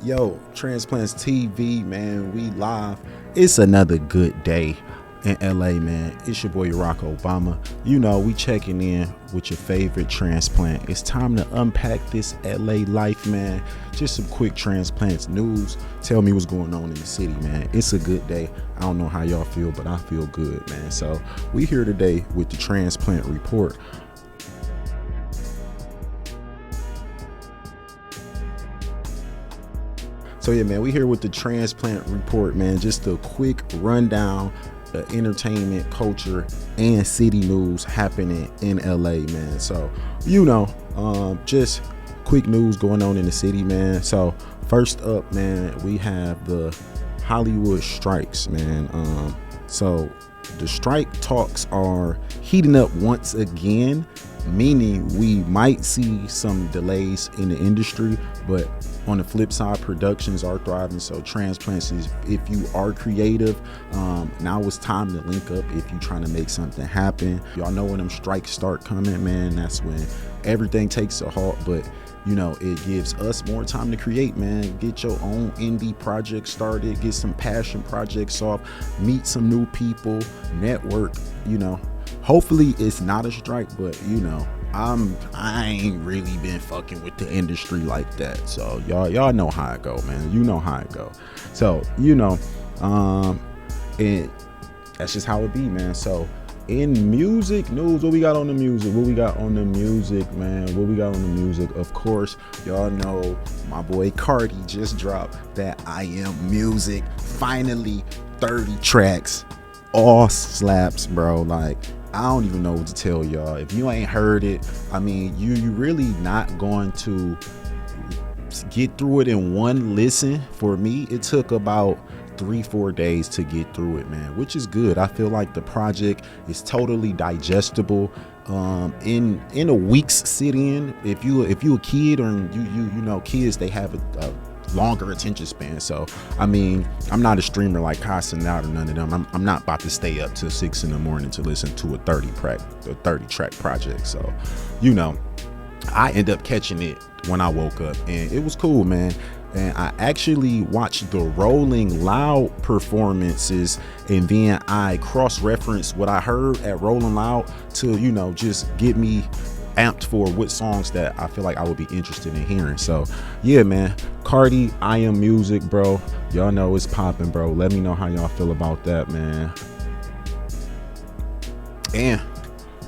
Yo, Transplants TV, man, we live. It's another good day in LA, man. It's your boy Barack Obama. You know, we checking in with your favorite transplant. It's time to unpack this LA life, man. Just some quick transplants news. Tell me what's going on in the city, man. It's a good day. I don't know how y'all feel, but I feel good, man. So we here today with the Transplant Report. So yeah, man, we here with the Transplant Report, man. Just a quick rundown of entertainment, culture, and city news happening in LA, man. So, you know, just quick news going on in the city, man. So first up, man, we have the Hollywood strikes, man. So the strike talks are heating up once again, meaning we might see some delays in the industry, but on the flip side, productions are thriving. So transplants is, if you are creative, now it's time to link up if you're trying to make something happen. Y'all know when them strikes start coming, man, that's when everything takes a halt. But you know, it gives us more time to create, man. Get your own indie project started, get some passion projects off, meet some new people, network, you know. Hopefully it's not a strike, but you know, I ain't really been fucking with the industry like that. So y'all know how it go, man. You know how it go. So, you know, and that's just how it be, man. So in music news, what we got on the music? Man? What we got on the music? Of course, y'all know my boy Cardi just dropped that I Am Music. Finally, 30 tracks, all slaps, bro. Like, I don't even know what to tell y'all. If you ain't heard it, I mean, you really not going to get through it in one listen. For me, it took about 3-4 days to get through it, man, which is good. I feel like the project is totally digestible in a week's sit-in. If you a kid, or you know, kids, they have a longer attention span. So I mean, I'm not a streamer like Hassan out or none of them. I'm not about to stay up till 6 in the morning to listen to a 30 track project. So, you know, I end up catching it when I woke up, and it was cool, man. And I actually watched the Rolling Loud performances, and then I cross-referenced what I heard at Rolling Loud to, you know, just get me amped for what songs that I feel like I would be interested in hearing. So yeah, man, Cardi, I Am Music, bro. Y'all know it's popping, bro. Let me know how y'all feel about that, man. And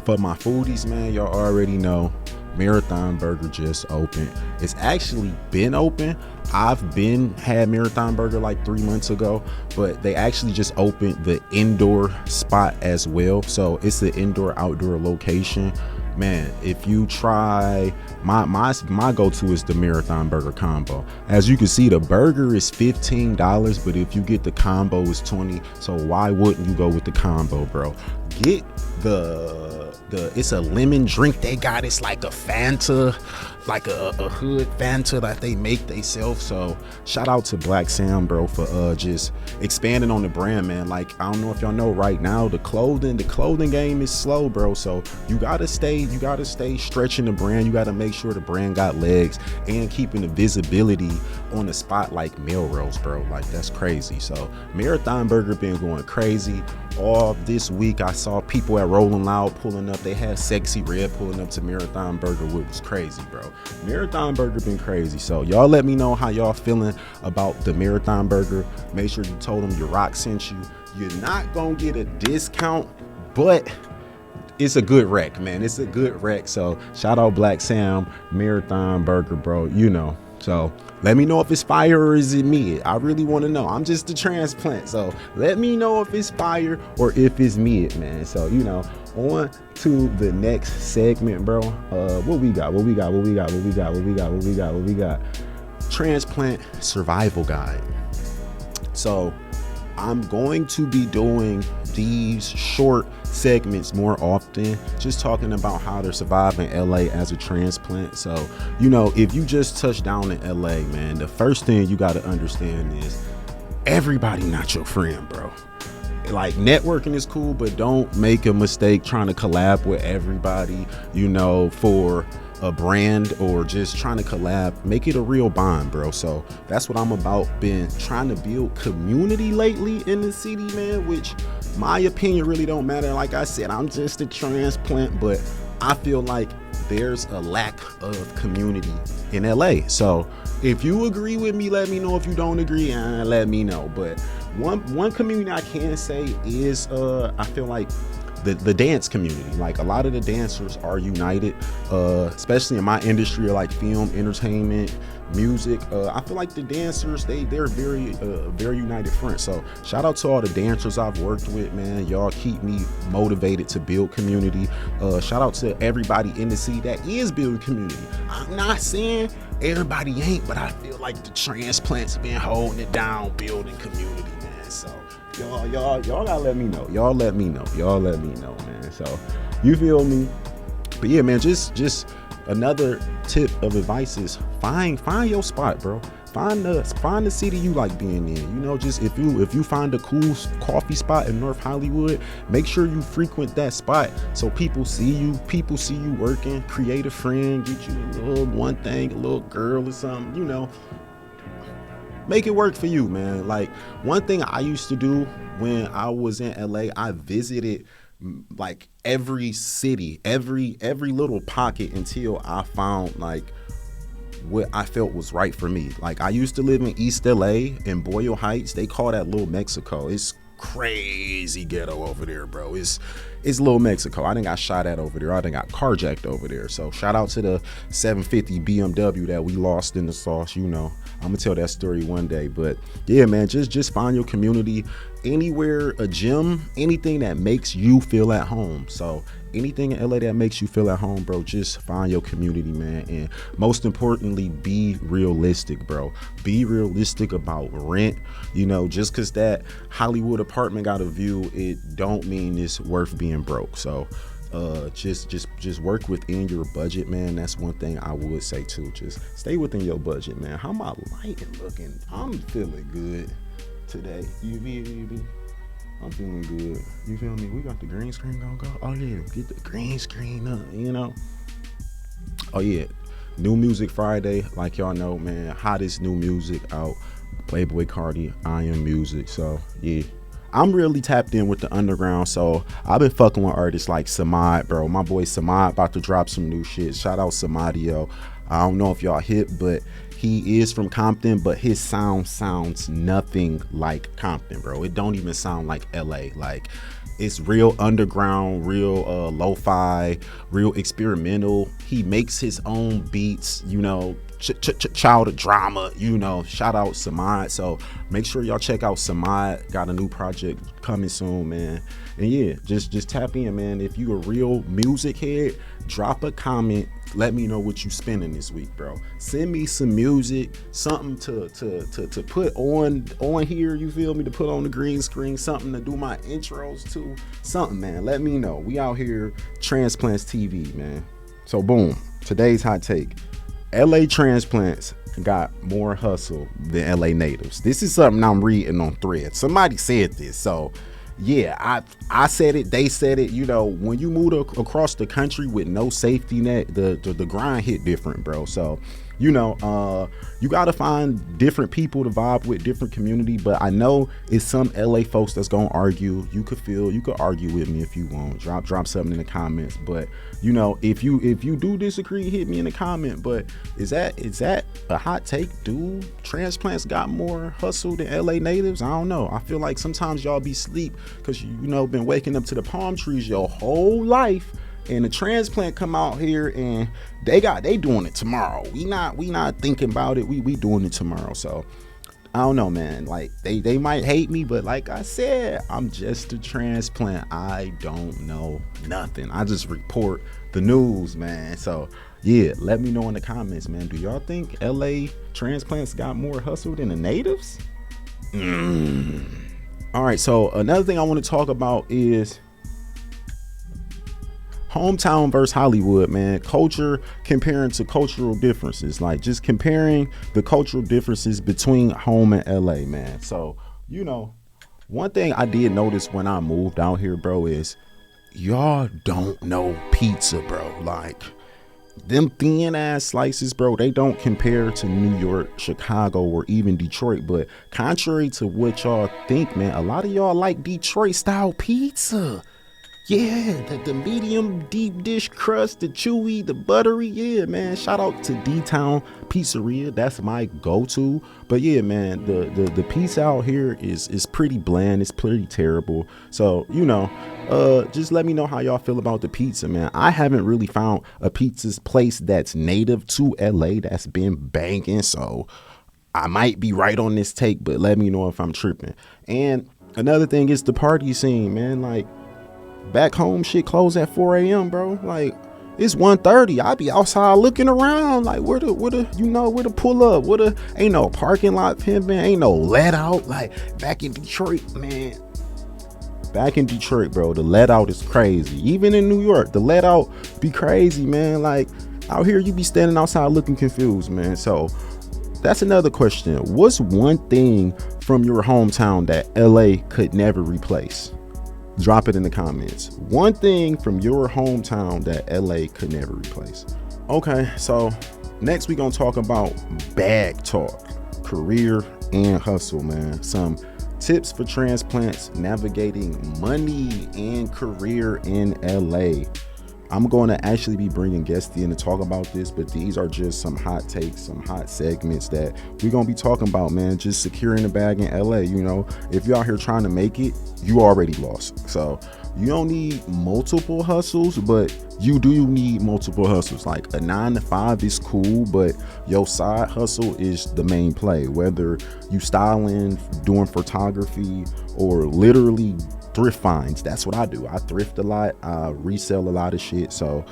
for my foodies, man, y'all already know Marathon Burger just opened. It's actually been open. I've had Marathon Burger like 3 months ago, but they actually just opened the indoor spot as well. So it's an indoor outdoor location. Man, if you try, my go-to is the Marathon Burger combo. As you can see, the burger is $15, but if you get the combo, it's $20. So why wouldn't you go with the combo, bro? Get it's a lemon drink they got. It's like a Fanta, like a hood Fanta that they make themselves. So shout out to Black Sam, bro, for just expanding on the brand, man. Like, I don't know if y'all know, right now the clothing game is slow, bro. So you gotta stay stretching the brand. You gotta make sure the brand got legs, and keeping the visibility on the spot like Melrose, bro. Like, that's crazy. So Marathon Burger been going crazy all this week. I saw people at Rolling Loud pulling up. They had Sexy Red pulling up to Marathon Burger, which was crazy, bro. Marathon Burger been crazy. So y'all let me know how y'all feeling about the Marathon Burger. Make sure you told them your rock sent you. You're not gonna get a discount, but it's a good rec, man. It's a good rec. So shout out Black Sam, Marathon Burger, bro. You know. So let me know if it's fire or is it mid. I really want to know. I'm just a transplant, so let me know if it's fire or if it's mid, man. So, you know, on to the next segment, bro. What we got? Transplant survival guide. So I'm going to be doing these short segments more often, just talking about how to survive in LA as a transplant. So, you know, if you just touched down in LA, man, the first thing you got to understand is everybody not your friend, bro. Like, networking is cool, but don't make a mistake trying to collab with everybody, you know, for a brand or just trying to collab, make it a real bond, bro. So that's what I'm about. Been trying to build community lately in the city, man, which my opinion really don't matter. Like I said, I'm just a transplant, but I feel like there's a lack of community in LA. So if you agree with me, let me know. If you don't agree, let me know. But one community I can say is I feel like the dance community. Like a lot of the dancers are united, especially in my industry, like film, entertainment, music. I feel like the dancers, they're very united front. So shout out to all the dancers I've worked with, man. Y'all keep me motivated to build community. Shout out to everybody in the city that is building community. I'm not saying everybody ain't, but I feel like the transplants been holding it down, building community, man. So y'all gotta let me know. Y'all let me know, man. So you feel me? But yeah, man, just another tip of advice is find your spot, bro. Find the city you like being in. You know, just if you find a cool coffee spot in North Hollywood, make sure you frequent that spot so people see you working. Create a friend, get you a little girl or something, you know. Make it work for you, man. Like one thing I used to do when I was in LA, I visited like every city, every little pocket until I found like what I felt was right for me. Like I used to live in East LA in Boyle Heights. They call that Little Mexico. It's crazy ghetto over there, bro. It's Little Mexico. I done got shot at over there. I done got carjacked over there. So shout out to the 750 BMW that we lost in the sauce. You know, I'm gonna tell that story one day. But yeah, man, just find your community anywhere, a gym, anything that makes you feel at home. So anything in LA that makes you feel at home, bro, just find your community, man. And most importantly, be realistic, bro. Be realistic about rent. You know, just because that Hollywood apartment got a view, it don't mean it's worth being broke. So just work within your budget, man. That's one thing I would say too. Just stay within your budget, man. How my lighting looking? I'm feeling good today. I'm feeling good. You feel me? We got the green screen gonna go. Oh yeah, get the green screen up, you know. Oh yeah, new music Friday, like y'all know, man. Hottest new music out. Playboy Cardi, I Am Music. So yeah, I'm really tapped in with the underground. So I've been fucking with artists like Samad, bro. My boy Samad about to drop some new shit. Shout out Samadio. I don't know if y'all hip, but he is from Compton, but his sound sounds nothing like Compton, bro. It don't even sound like LA. Like it's real underground, real lo-fi, real experimental. He makes his own beats, you know, child of drama, you know. Shout out Samad. So make sure y'all check out Samad. Got a new project coming soon, man. And yeah, just tap in, man. If you a real music head, drop a comment. Let me know what you spending this week, bro. Send me some music, something to put on here, you feel me, to put on the green screen, something to do my intros to, something, man. Let me know. We out here, Transplants TV, man. So boom, today's hot take. LA transplants got more hustle than LA natives. This is something I'm reading on Threads. Somebody said this, so yeah, I said it, they said it. You know, when you move across the country with no safety net, the grind hit different, bro. So, you know, you gotta find different people to vibe with, different community. But I know it's some LA folks that's gonna argue. You could argue with me if you want. Drop something in the comments. But you know, if you do disagree, hit me in the comment. But is that a hot take? Do transplants got more hustle than LA natives? I don't know. I feel like sometimes y'all be sleep because you know been waking up to the palm trees your whole life. And the transplant come out here and they doing it tomorrow. We not thinking about it. We doing it tomorrow. So I don't know, man. Like they might hate me, but like I said, I'm just a transplant. I don't know nothing. I just report the news, man. So yeah, let me know in the comments, man. Do y'all think LA transplants got more hustle than the natives? All right. So another thing I want to talk about is hometown versus Hollywood, man. Culture comparing to cultural differences, like just comparing the cultural differences between home and LA, man. So, you know, one thing I did notice when I moved out here, bro, is y'all don't know pizza, bro. Like them thin ass slices, bro, they don't compare to New York, Chicago, or even Detroit. But contrary to what y'all think, man, a lot of y'all like Detroit style pizza. Yeah, the medium deep dish crust, the chewy, the buttery. Yeah, man. Shout out to D-Town Pizzeria. That's my go-to. But yeah, man, the pizza out here is pretty bland. It's pretty terrible. So, just let me know how y'all feel about the pizza, man. I haven't really found a pizza place that's native to LA that's been banging. So I might be right on this take, but let me know if I'm tripping. And another thing is the party scene, man. Like, back home shit close at 4 a.m, bro. Like, it's 1:30. I be outside looking around like where the pull up, ain't no parking lot pimping, ain't no let out. Like, back in Detroit, man. Back in Detroit, bro, the let out is crazy. Even in New York, the let out be crazy, man. Like, out here you be standing outside looking confused, man. So that's another question. What's one thing from your hometown that LA could never replace? Drop it in the comments. One thing from your hometown that LA could never replace. Okay, so next we gonna talk about bag talk, career and hustle, man. Some tips for transplants navigating money and career in LA. I'm going to actually be bringing guests in to talk about this, but these are just some hot takes, some hot segments that we're going to be talking about, man. Just securing the bag in LA. If you're out here trying to make it, you already lost. So you don't need multiple hustles, but you do need multiple hustles. Like, a 9 to 5 is cool, but your side hustle is the main play. Whether you styling, doing photography, or literally thrift finds. That's what I do. I thrift a lot. I resell a lot of shit. So,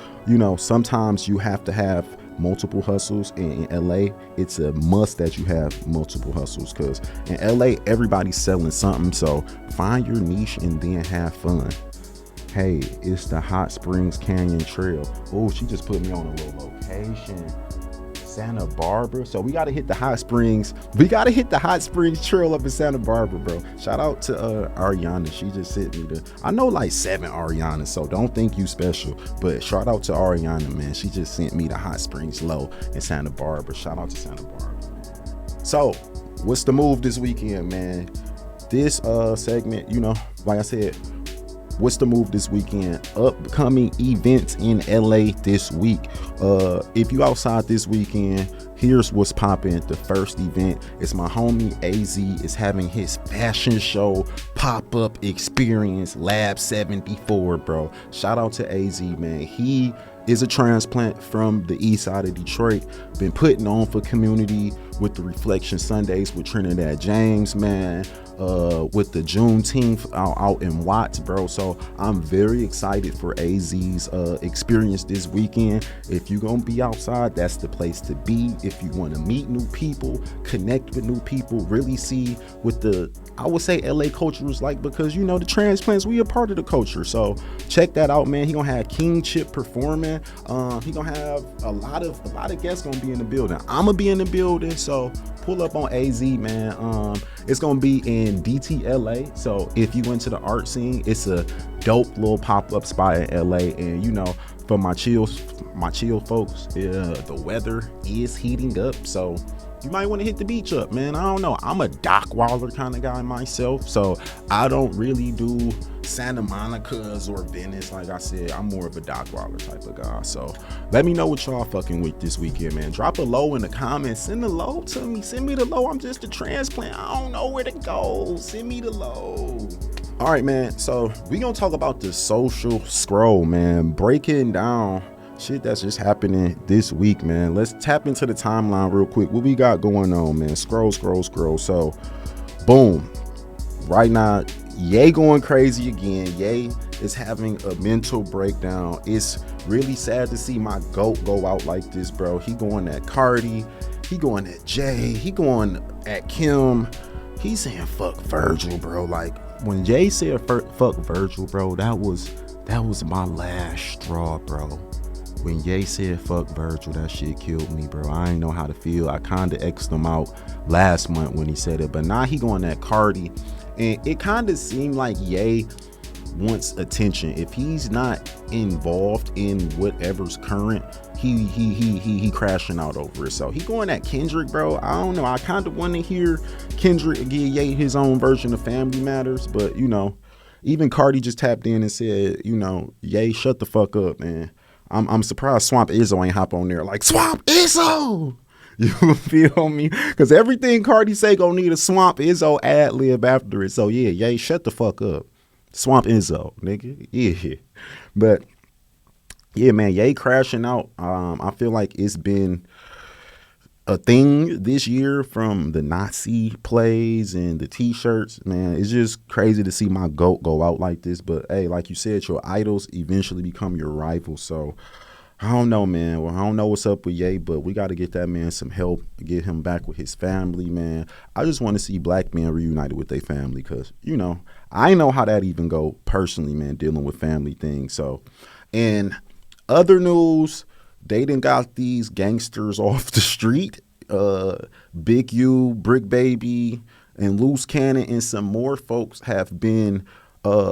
sometimes you have to have multiple hustles. In LA, it's a must that you have multiple hustles, because in LA, everybody's selling something. So find your niche and then have fun. Hey, it's the Hot Springs Canyon Trail. Oh, she just put me on a little location. Santa Barbara. So we got to hit the Hot Springs. We got to hit the Hot Springs Trail up in Santa Barbara, bro. Shout out to Ariana. She just sent me I know like 7 Arianas, so don't think you special, but shout out to Ariana, man. She just sent me the Hot Springs Low in Santa Barbara. Shout out to Santa Barbara. So what's the move this weekend, man? This segment, like I said, what's the move this weekend? Upcoming events in LA this week. If you outside this weekend, here's what's popping. The first event is my homie AZ is having his fashion show pop-up experience, Lab 74, bro. Shout out to AZ, man. He is a transplant from the east side of Detroit. Been putting on for community with the Reflection Sundays with Trinidad James, man. With the Juneteenth out in Watts, bro. So I'm very excited for AZ's experience this weekend. If you're gonna be outside, that's the place to be. If you want to meet new people, connect with new people, really see what I would say LA culture is like, because the transplants, we a part of the culture. So check that out, man. He gonna have King Chip performing. He gonna have a lot of guests gonna be in the building. I'm gonna be in the building, so pull up on AZ, man. It's gonna be in DTLA. So if you went to the art scene, it's a dope little pop-up spot in LA. And for my chill folks, the weather is heating up, so you might want to hit the beach up, man. I don't know. I'm a dock waller kind of guy myself, so I don't really do Santa Monica's or Venice. Like I said, I'm more of a dock waller type of guy. So let me know what y'all fucking with this weekend, man. Drop a low in the comments. Send the low to me. Send me the low. I'm just a transplant. I don't know where to go. Send me the low. All right, man. So we gonna talk about the social scroll, man. Breaking down shit that's just happening this week, man. Let's tap into the timeline real quick. What we got going on, man? Scroll. So boom, right now Ye going crazy again. Ye is having a mental breakdown. It's really sad to see my GOAT go out like this, bro. He going at Cardi, he going at Jay, he going at Kim. He's saying fuck Virgil, bro. Like, when Jay said fuck Virgil, bro, that was my last straw, bro. When Ye said fuck Virgil, that shit killed me, bro. I ain't know how to feel. I kind of X'd him out last month when he said it, but now he going at Cardi, and it kind of seemed like Ye wants attention. If he's not involved in whatever's current, he crashing out over it. So he going at Kendrick, bro. I don't know. I kind of want to hear Kendrick give Ye his own version of Family Matters, but you know, even Cardi just tapped in and said, you know, Ye, shut the fuck up, man. I'm surprised Swamp Izzo ain't hop on there like Swamp Izzo. You feel me? Because everything Cardi say gonna need a Swamp Izzo ad lib after it. So yeah, Ye, shut the fuck up. Swamp Izzo, nigga. Yeah. But yeah, man, Ye crashing out. I feel like it's been a thing this year, from the Nazi plays and the t-shirts. Man, it's just crazy to see my GOAT go out like this. But hey, like you said, your idols eventually become your rivals. So I don't know, man. Well, I don't know what's up with Ye, but we got to get that man some help, get him back with his family, man. I just want to see black men reunited with their family, because, you know, I know how that even go personally, man, dealing with family things. So, and other news, they done got these gangsters off the street. Big U, Brick Baby, and Loose Cannon, and some more folks have been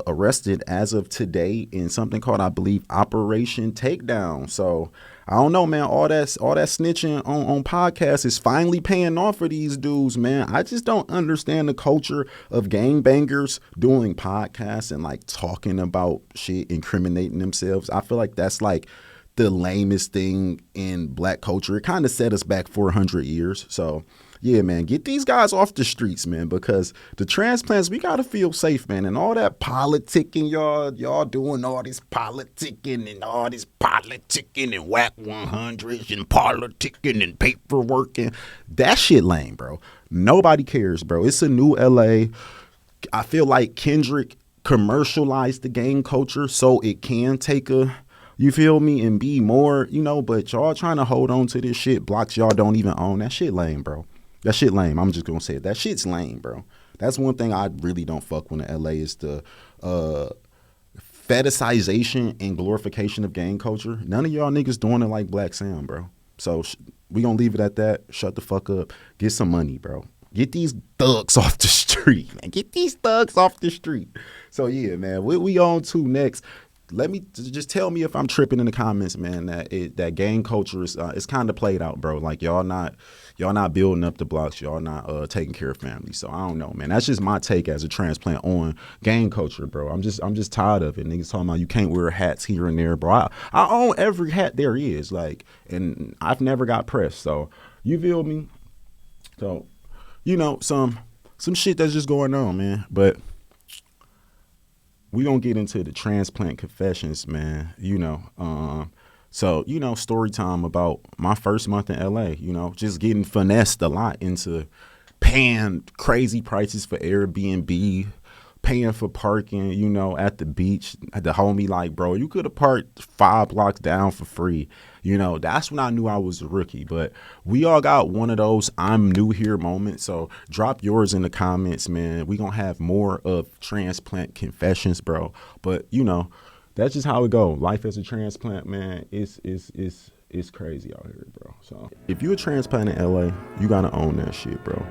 arrested as of today in something called, I believe, Operation Takedown. So I don't know, man. All that snitching on podcasts is finally paying off for these dudes, man. I just don't understand the culture of gangbangers doing podcasts and like talking about shit, incriminating themselves. I feel like that's like the lamest thing in black culture. It kind of set us back 400 years. So yeah, man, get these guys off the streets, man, because the transplants, we got to feel safe, man. And all that politicking, y'all doing all this politicking and whack 100s and politicking and paperwork, and that shit lame, bro. Nobody cares, bro. It's a new LA. I feel like Kendrick commercialized the gang culture so it can take you feel me, and be more, you know, but y'all trying to hold on to this shit, blocks y'all don't even own. That shit lame, bro. That shit lame. I'm just gonna say it. That shit's lame, bro. That's one thing I really don't fuck with in LA, is the fetishization and glorification of gang culture. None of y'all niggas doing it like Black Sam, bro. So we gonna leave it at that. Shut the fuck up. Get some money, bro. Get these thugs off the street, man. Get these thugs off the street. So yeah, man. What we on to next? Let me just tell me if I'm tripping in the comments, man. That gang culture is it's kind of played out, bro. Like y'all not building up the blocks. Y'all not taking care of families. So I don't know, man. That's just my take as a transplant on gang culture, bro. I'm just tired of it. Niggas talking about you can't wear hats here and there, bro. I own every hat there is, like, and I've never got pressed. So you feel me? So, you know, some shit that's just going on, man. But we gonna get into the transplant confessions, man. You know, so, you know, story time about my first month in LA, you know, just getting finessed a lot into paying crazy prices for Airbnb, paying for parking, you know, at the beach. The homie like, bro, you could have parked 5 blocks down for free. You know, that's when I knew I was a rookie. But we all got one of those I'm new here moments. So drop yours in the comments, man. We gonna have more of transplant confessions, bro. But, you know, that's just how it go. Life as a transplant, man, it's crazy out here, bro. So if you're a transplant in LA, you gotta own that shit, bro.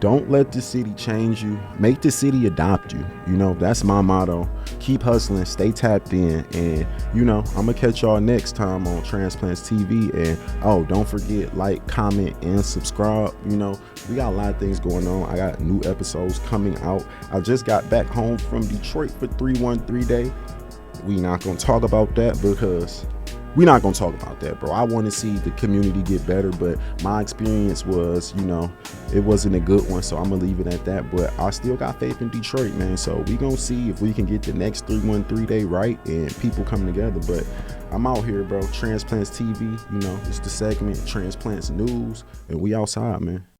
Don't let the city change you. Make the city adopt you. You know, that's my motto. Keep hustling, stay tapped in, and, you know, I'm gonna catch y'all next time on Transplants TV. And oh, don't forget, like, comment, and subscribe. You know, we got a lot of things going on. I got new episodes coming out. I just got back home from Detroit for 313 Day. We not gonna talk about that because we're not gonna talk about that, bro. I want to see the community get better, but my experience was, you know, it wasn't a good one, so I'm gonna leave it at that. But I still got faith in Detroit, man. So we gonna see if we can get the next 313 Day right and people coming together. But I'm out here, bro. Transplants TV, you know, it's the segment Transplants News, and we outside, man.